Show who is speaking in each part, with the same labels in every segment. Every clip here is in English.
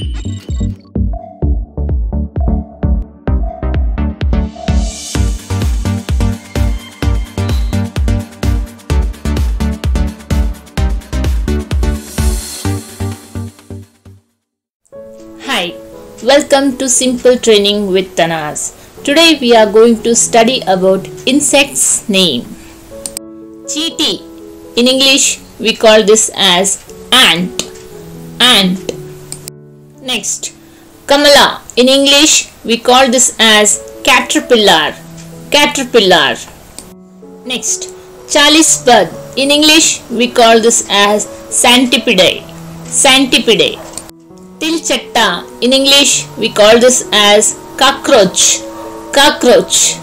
Speaker 1: Hi, welcome to Simple Training with Tanaz. Today we are going to study about insects name. Cheetah, in English we call this as ant. Ant. Next, Kamala, in English we call this as caterpillar. Caterpillar. Next, Chalis bud, in English we call this as centipede. Centipede. Tilchatta, in English we call this as cockroach. Cockroach.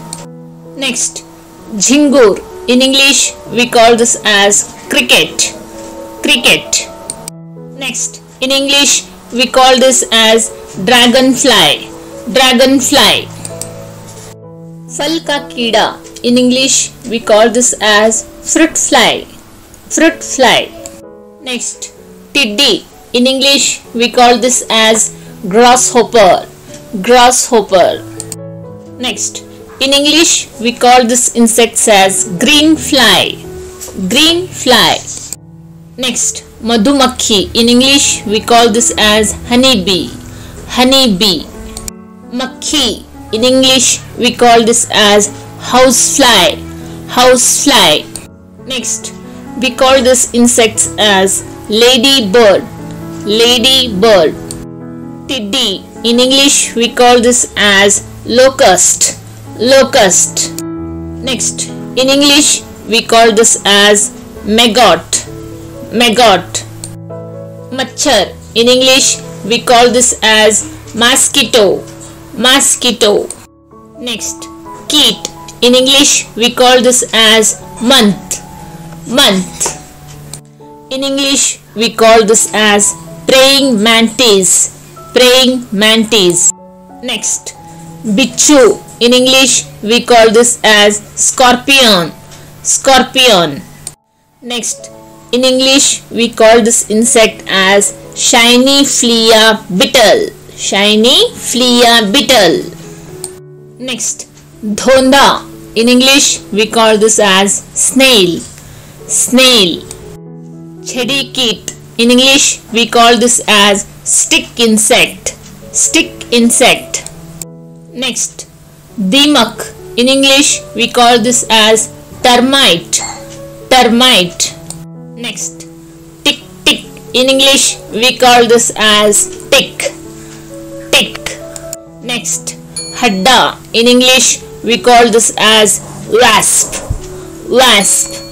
Speaker 1: Next, Jhingur, in English we call this as cricket. Cricket. Next, in English we call this as dragonfly. Dragonfly. Fal ka keeda, in English we call this as fruit fly. Fruit fly. Next, Tiddy, in English we call this as grasshopper. Grasshopper. Next, in English we call this insects as green fly. Green fly. Next, Madhumakhi, in English we call this as honeybee. Honeybee. Makhi, in English we call this as housefly. Housefly. Next, we call this insects as ladybird. Ladybird. Tiddy, in English we call this as locust. Locust. Next, in English we call this as maggot. Maggot. Machhar, in English we call this as mosquito. Mosquito. Next, Keet, in English we call this as month. Month. In English we call this as praying mantis. Praying mantis. Next, Bichu, in English we call this as scorpion. Scorpion. Next, in English we call this insect as shiny flea beetle. Shiny flea beetle. Next, Dhonda, in English we call this as snail. Snail. Chedikit, in English we call this as stick insect. Stick insect. Next, Dimak, in English we call this as termite. Termite. Next, Tick tick, in English we call this as tick. Tick. Next, Hadda, in English we call this as wasp. Wasp.